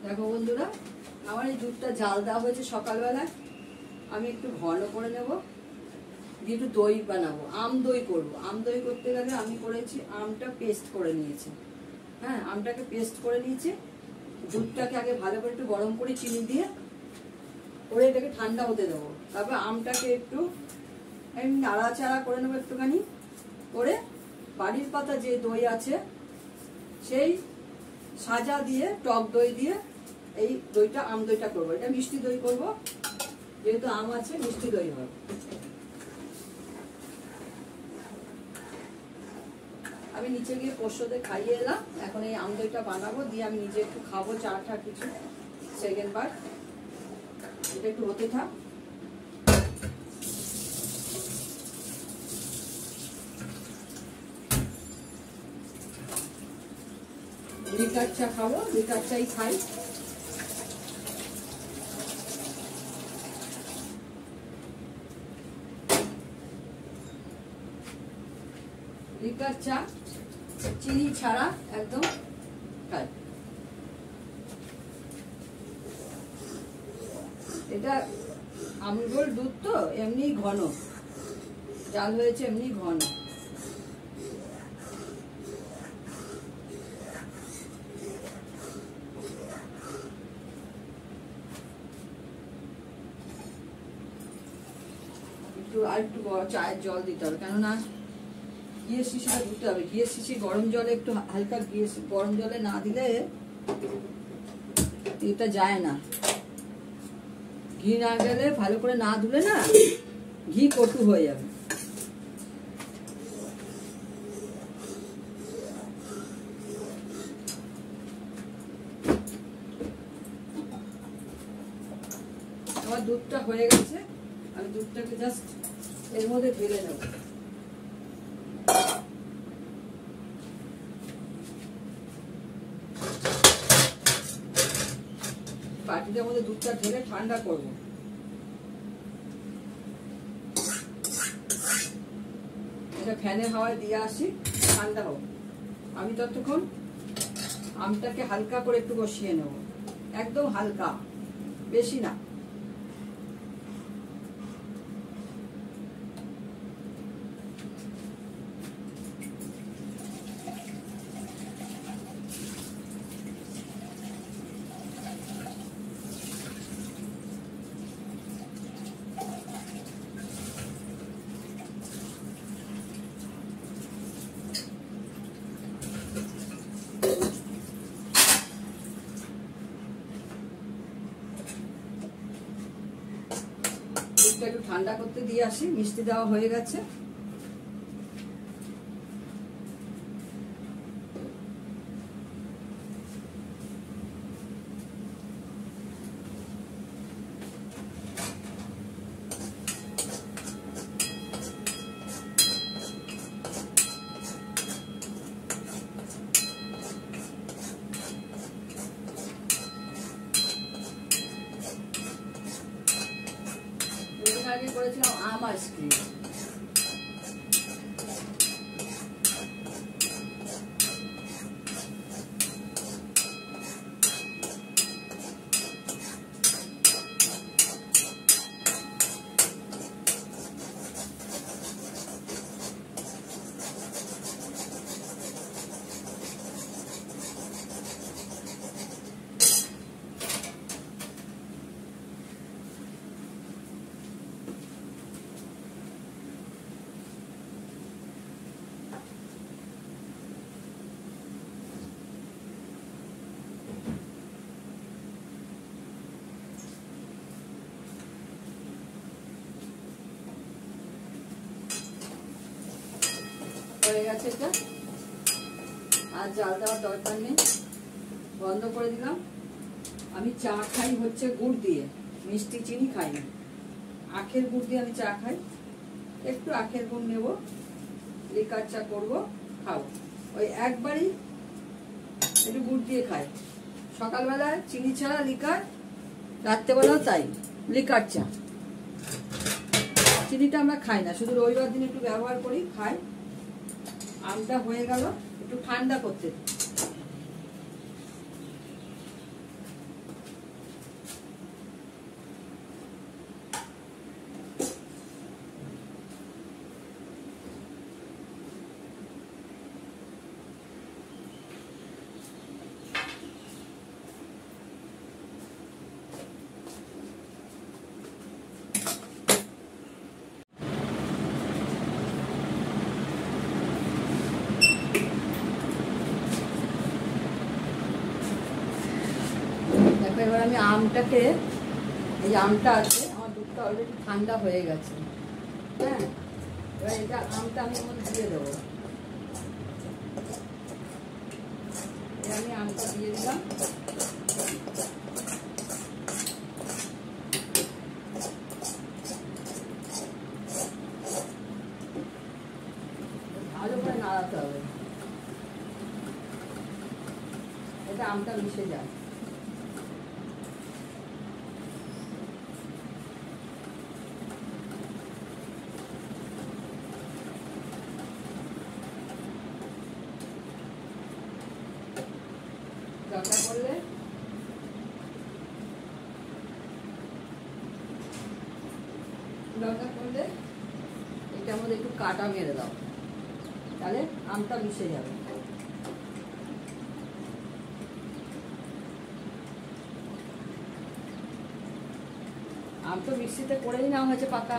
দেখো বন্ধুরা, আমার এই দুধটা জাল দেওয়া হয়েছে সকালবেলায়। আমি একটু ঘন করে নেব, দিয়ে একটু দই বানাবো, আম দই করবো। আম দই করতে গেলে আমি করেছি আমটা পেস্ট করে নিয়েছি। হ্যাঁ, আমটাকে পেস্ট করে নিয়েছি। দুধটাকে আগে ভালো করে একটু গরম করে চিনি দিয়ে করে এটাকে ঠান্ডা হতে দেবো। তারপর আমটাকে একটু নাড়াচাড়া করে নেবো একটুখানি করে। বাড়ির পাতা যে দই আছে সেই সাজা দিয়ে, টক দই দিয়ে এই দইটা, আম দইটা করবো। এটা মিষ্টি দই করবো, যেহেতু আম আছে মিষ্টি দই হবে। আমি নিচে গিয়ে পোষ্যদের খাইয়ে এলাম, এখন এই আম দইটা বানাবো, দিয়ে আমি নিজে একটু খাবো চা টা কিছু সেকেন্ড বার। এটা একটু হতে থাক। লিকার চা খাবো, লিকার চাই খাই। লিকার চা চিনি ছাড়া একদম খাই। এটা আমুল দুধ তো এমনি ঘন, জাল হয়েছে এমনি ঘন। আর একটু চায়ের জল দিতে হবে, কেননা ঘিয়ের শিশিটা ধুতে হবে। ঘিয়ের শিশি গরম জলে একটু হালকা গরম জলে না দিলে এটা যায় না। ঘি না গেলে, ভালো করে না ধুলে না ঘি কটু হয়ে যাবে। আমার দুধটা হয়ে গেছে, আমি দুধটাকে জাস্ট এর মধ্যে ঢেলে নেব। বাটিটার মধ্যে দুধটা ঢেলে ঠান্ডা করব। এটা ফ্যানের হাওয়ায় দিয়ে আসি, ঠান্ডা হোক। আমি ততক্ষণ আমটাকে হালকা করে একটু বসিয়ে নেব, একদম হালকা, বেশি না। একটু ঠান্ডা করতে দিয়ে আসি। মিষ্টি দেওয়া হয়ে গেছে। আগে করেছিলাম আম আইসক্রিম। হয়ে গেছে, এটা আর জাল দেওয়ার দরকার নেই, বন্ধ করে দিলাম। আমি চা খাই হচ্ছে গুড় দিয়ে, মিষ্টি চিনি খাই না। আখের গুড় দিয়ে আমি চা খাই। একটু আখের গুড় নেব, লিকার চা করবো, খাবো। ওই একবারই একটু গুড় দিয়ে খাই। সকালবেলায় চিনি ছাড়া লিকার, রাত্রেবেলাও তাই লিকার চা। চিনিটা আমরা খাই না, শুধু রবিবার দিন একটু ব্যবহার করি, খাই। আমটা হয়ে গেল, একটু ঠান্ডা করতে। দেখো এবার আমি আমটাকে, এই আমটা আছে, আমার দুধটা অলরেডি ঠান্ডা হয়ে গেছে। হ্যাঁ, এবার এটা আমটা আমি এখন দিয়ে দেবো। আমি আমটা দিয়ে দিলাম। ভালো করে নাড়াতে হবে, এটা আমটা মিশে যায়। দরকার পড়লে এটার মধ্যে একটু কাটা মেরে দাও, তাহলে আমটা মিশে যাবে। আম তো মিক্সিতে করেই নেওয়া হয়েছে, পাকা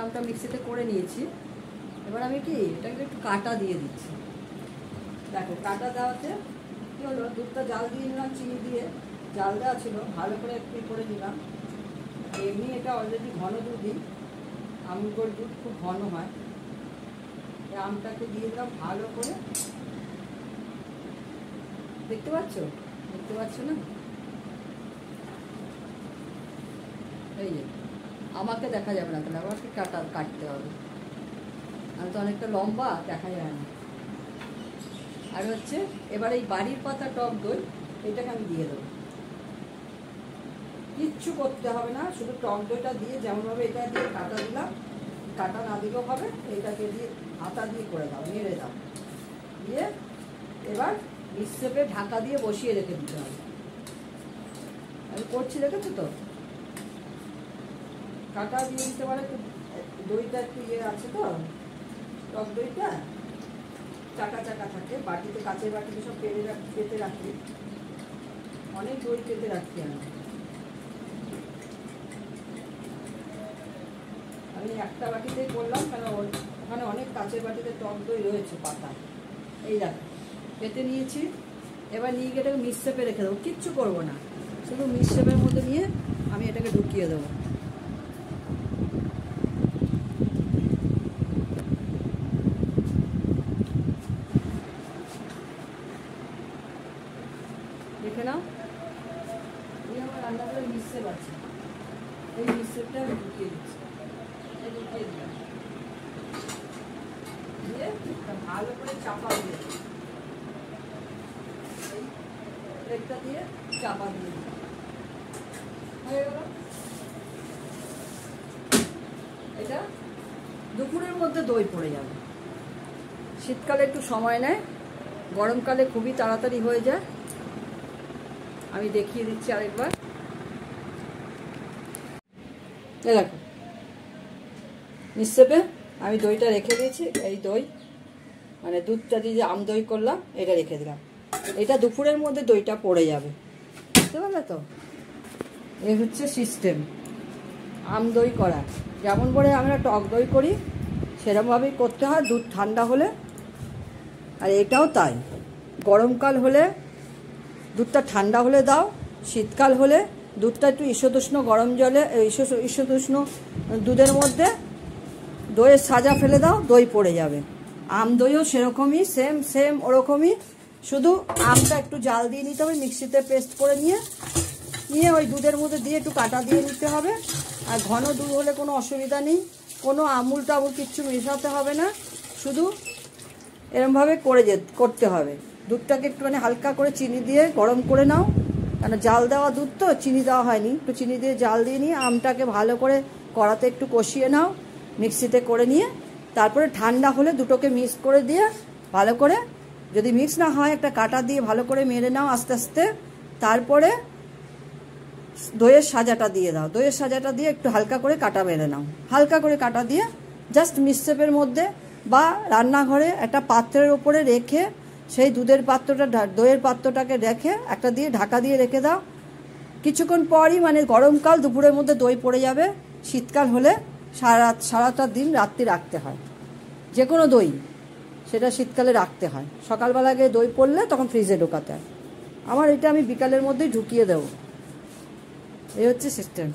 আমটা মিক্সিতে করে নিয়েছি। এবার আমি কি এটাকে একটু কাটা দিয়ে দিচ্ছি। দেখো কাটা দেওয়াতে কি হলো, দুধটা জাল দিয়ে নিলাম, চিনি দিয়ে জাল দেওয়া ছিল, ভালো করে একটু করে নিলাম। এমনি এটা অলরেডি ঘন দুধই, আমুল দুধ খুব ঘন হয়। আমটাকে দিয়ে দিলাম ভালো করে। দেখতে পাচ্ছ না? এই যে আমাকে দেখা যাবে না, তাহলে আমাকে কাটতে হবে। আমি তো অনেকটা লম্বা, দেখা যায় না। আর হচ্ছে এবার এই বাড়ির পাতা টক দই, এটাকে আমি দিয়ে দেবো। কিচ্ছু করতে হবে না, শুধু টক দইটা দিয়ে যেমনভাবে এটা দিয়ে কাটা দিলাম, কাটা না দিলেও হবে, এটাকে দিয়ে হাতা দিয়ে করে দাও, নেড়ে দাও। দিয়ে এবার মিক্সিতে ঢাকা দিয়ে বসিয়ে রেখে দিতে হবে। আমি করছি, দেখেছো তো? কাটা দিয়ে দিতে পারে, দইটা একটু ইয়ে আছে তো, টক দইটা চাকা থাকে, বাটিতে, কাঁচের বাটিতে সব পেতে রাখি, অনেক দই পেতে রাখি আমি একটা বাটিতেই করলাম, কারণ ওখানে অনেক কাঁচের বাটিতে টক দই রয়েছে পাতা। এই দেখো পেতে নিয়েছি। এবার নিয়ে গিয়ে এটাকে মিক্সচাপে রেখে দেবো, কিচ্ছু করবো না, শুধু মিক্সচাপের মধ্যে নিয়ে আমি এটাকে ঢুকিয়ে দেবো। দেখে নাও, এই আমার রান্না করে মিক্সচাপ আছে, এই মিক্সচাপটা আমি ঢুকিয়ে দিচ্ছি। দিয়ে ভালো করে চাপা দিয়ে প্লেটটা দিয়ে চাপা দিয়ে হয়ে গেল। এটা দুপুরের মধ্যে দই পড়ে যাবে। শীতকালে একটু সময় নেয়, গরমকালে খুবই তাড়াতাড়ি হয়ে যায়। আমি দেখিয়ে দিচ্ছি আরেকবার। দেখো মিক্সচাপে আমি দইটা রেখে দিয়েছি। এই দই মানে দুধটা দিয়ে আম দই করলাম, এটা রেখে দিলাম। এটা দুপুরের মধ্যে দইটা পড়ে যাবে, বুঝতে পারলে তো? এই হচ্ছে সিস্টেম আম দই করা। যেমন করে আমরা টক দই করি সেরকমভাবেই করতে হয় দুধ ঠান্ডা হলে। আর এটাও তাই, গরমকাল হলে দুধটা ঠান্ডা হলে দাও, শীতকাল হলে দুধটা একটু ঈষদুষ্ণ গরম জলে, ঈষদুষ্ণ দুধের মধ্যে দইয়ের সাজা ফেলে দাও, দই পড়ে যাবে। আম দইও সেরকমই, সেম ওরকমই, শুধু আমটা একটু জাল দিয়ে নিতে হবে, মিক্সিতে পেস্ট করে নিয়ে ওই দুধের মধ্যে দিয়ে একটু কাটা দিয়ে নিতে হবে। আর ঘন দুধ হলে কোনো অসুবিধা নেই, কোনো আমুল টামুল কিচ্ছু মেশাতে হবে না, শুধু এরমভাবে করতে হবে। দুধটাকে একটুখানি হালকা করে চিনি দিয়ে গরম করে নাও, কারণ জাল দেওয়া দুধ তো, চিনি দেওয়া হয়নি, একটু চিনি দিয়ে জাল দিয়ে নিয়ে আমটাকে ভালো করে কড়াতে একটু কষিয়ে নাও, মিক্সিতে করে নিয়ে তারপরে ঠান্ডা হলে দুটোকে মিক্স করে দিয়ে ভালো করে, যদি মিক্স না হয় একটা কাটা দিয়ে ভালো করে মেরে নাও আস্তে আস্তে। তারপরে দইয়ের সাজাটা দিয়ে দাও, দইয়ের সাজাটা দিয়ে একটু হালকা করে কাটা মেরে নাও, হালকা করে কাটা দিয়ে জাস্ট মিক্সচাপের মধ্যে বা রান্নাঘরে একটা পাত্রের ওপরে রেখে সেই দুধের পাত্রটা, দইয়ের পাত্রটাকে রেখে একটা দিয়ে ঢাকা দিয়ে রেখে দাও। কিছুক্ষণ পরই, মানে গরমকাল দুপুরের মধ্যে দই পড়ে যাবে, শীতকাল হলে সারাটা দিন রাত্রি রাখতে হয়। যে কোনো দই সেটা শীতকালে রাখতে হয়, সকালবেলা গিয়ে দই পড়লে তখন ফ্রিজে ঢোকাতে হয়। আমার এটা আমি বিকালের মধ্যেই ঢুকিয়ে দেব, এই হচ্ছে সিস্টেম।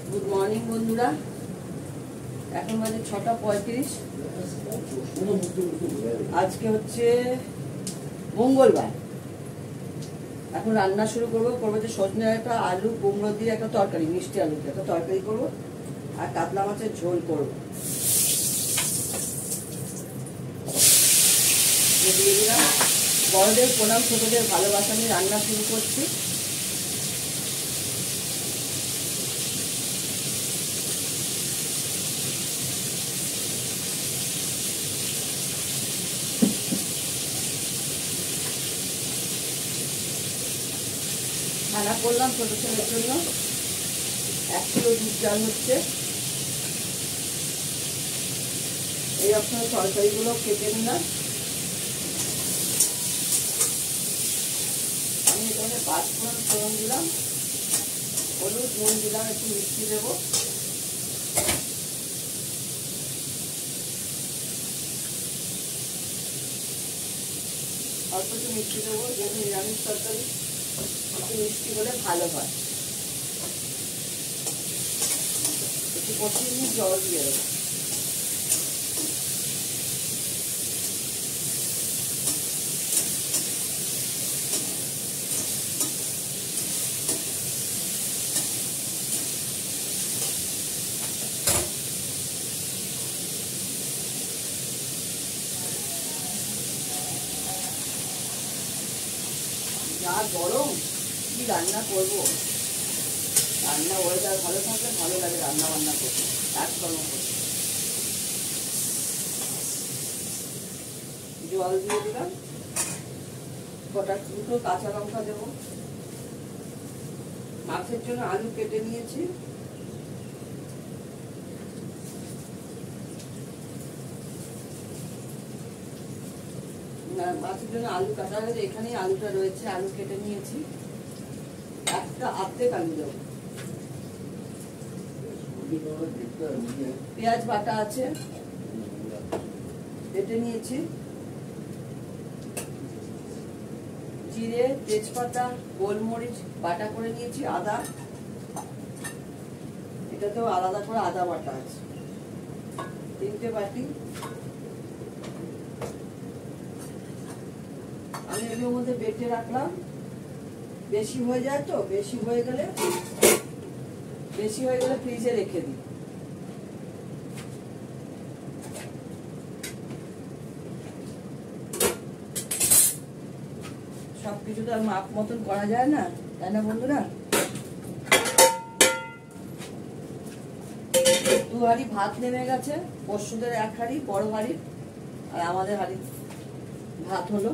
গুড মর্নিং বন্ধুরা, এখন বাজে 6:35। আজকে হচ্ছে মঙ্গলবার। এখন রান্না শুরু করবো যে সজনে একটা আলু কুমড়ো দিয়ে একটা তরকারি, মিষ্টি আলু দিয়ে একটা তরকারি করবো, আর কাতলা মাছের ঝোল করবো। দিয়ে দিলাম। বড়দের প্রণাম, ছোটদের ভালোবাসা নিয়ে রান্না শুরু করছি। রান্না করলাম ছোট ছেলের জন্য, 1 কিলো দুধ চাল হচ্ছে। এই আপনার তরকারিগুলো কেটে নিলাম। আমি এখানে 5 ফোড়ন দিলাম, হলুদ নুন দিলাম, একটু মিষ্টি দেবো। অল্প একটু মিষ্টি দেবো, যেহেতু নিরামিষ তরকারি একটু মিষ্টি হলে ভালো হয়। একটু কষিয়ে নিয়ে জল দিয়ে দেবো। যা গরম, কি রান্না করবো? রান্না ওয়েদার ভালো থাকলে ভালো লাগে রান্না বান্না করতে, কাজকর্ম করতে। জল দিয়ে দিলাম, দুটো কাঁচা লঙ্কা দেবো। মাছের জন্য আলু কেটে নিয়েছি, মাছের জন্য আলু কাটা হয়েছে, এখানেই আলুটা রয়েছে, আলু কেটে নিয়েছি। একটা অর্ধেক আলু দেবো। পেঁয়াজ বাটা আছে, কেটে নিয়েছি। জিরে, তেজপাতা, গোলমরিচ বাটা করে নিয়েছি, আদা, এটাতেও আলাদা করে আদা বাটা আছে, 3টে বাটি। আমি এগুলোর মধ্যে বেটে রাখলাম। বেশি হয়ে যায় তো, বেশি হয়ে গেলে ফ্রিজে রেখে দিই। সবকিছু তো আর মাপ মতন করা যায় না, তাই না বন্ধুরা? 2 হাঁড়ি ভাত নেমে গেছে, পরশুদের 1 হাঁড়ি বড় হাঁড়ি, আর আমাদের হাঁড়ি ভাত হলো।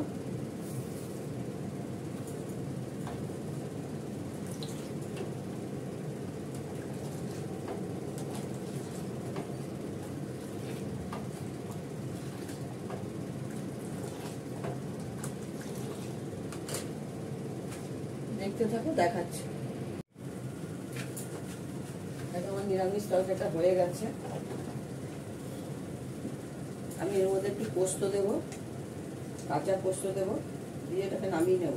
দেখতে থাকো, দেখাচ্ছি। আমার নিরামিষ তরকারিটা হয়ে গেছে। আমি এর মধ্যে একটু পোস্ত দেবো, কাঁচা পোস্ত দেবো, দিয়ে এটাকে নামিয়ে নেব।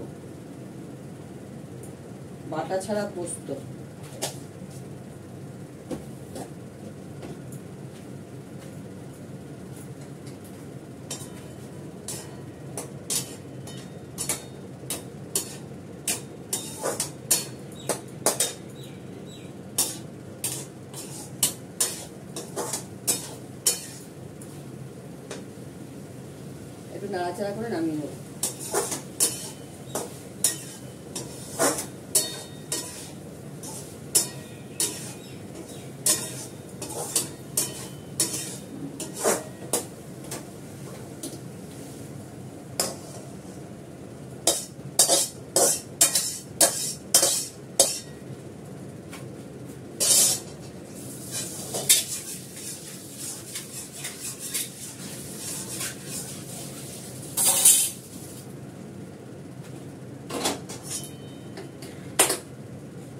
বাটা ছাড়া পোস্ত। একটু নাড়াচাড়া করে নামিয়ে নেব।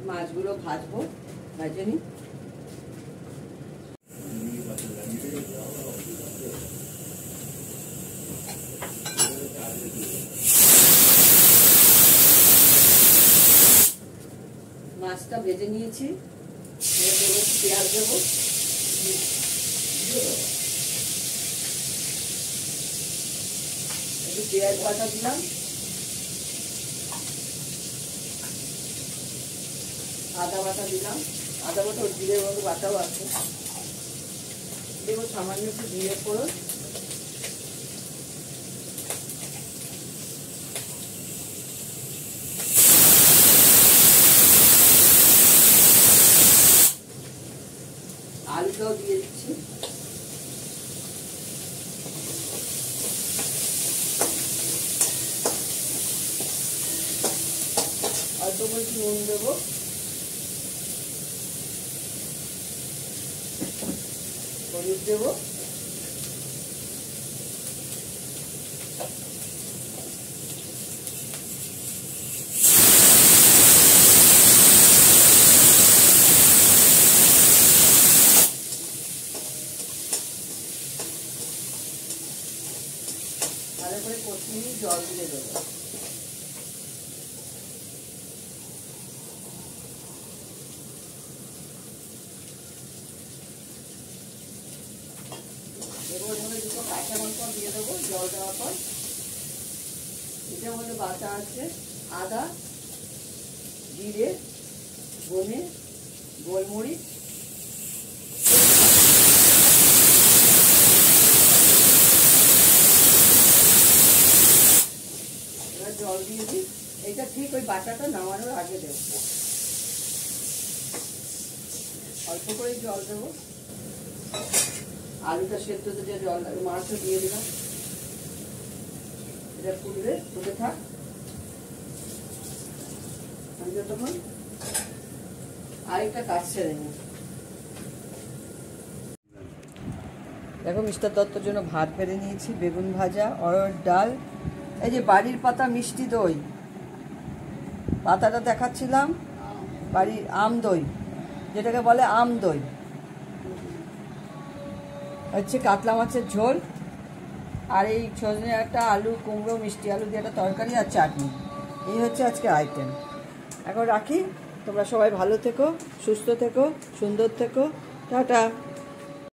মাছগুলো ভাজবো, ভেজে নিই। মাছটা ভেজে নিয়েছি, পেঁয়াজ দেবো, একটু পেঁয়াজ বাটা দিলাম, আদা বাটা দিলাম, আদা বাটা ওর জিরের মতো বাটাও আছে, দেবো সামান্য একটু জিরে ফোড়ন, আলুটাও দিয়ে দিচ্ছি, অল্প করে নুন দেবো, হলুদ দেবো, ভালো করে কষিয়ে নিয়ে জল দিয়ে দেবো। এবার ওর মধ্যে দুটো কাঁচা লঙ্কা দিয়ে দেবো জল দেওয়ার পর। এটার মধ্যে বাটা আছে আদা, জিরে, ধনে, গোলমরিচ, এবার জল দিয়ে দিই। এটা ঠিক ওই বাটাটা নামানোর আগে দেবো, অল্প করে জল দেবো। আলুটা সেদ্ধতে যে জল লাগে, মাছও দিয়ে দিলাম, এটা ফুটে থাক। আমি যতক্ষণ আরেকটা কাজ ছেড়ে নিই। দেখো মিস্টার দত্তর জন্য ভাত বেড়ে নিয়েছি, বেগুন ভাজা, অরহর ডাল, এই যে বাড়ির পাতা মিষ্টি দই, পাতাটা দেখাচ্ছিলাম, বাড়ির আম দই, যেটাকে বলে আম দই, হচ্ছে কাতলা মাছের ঝোল, আর এই সজনে একটা আলু কুমড়ো মিষ্টি আলু দিয়ে একটা তরকারি আর চাটনি। এই হচ্ছে আজকে আইটেম। এখন রাখি, তোমরা সবাই ভালো থেকো, সুস্থ থেকো, সুন্দর থেকো, টাটা।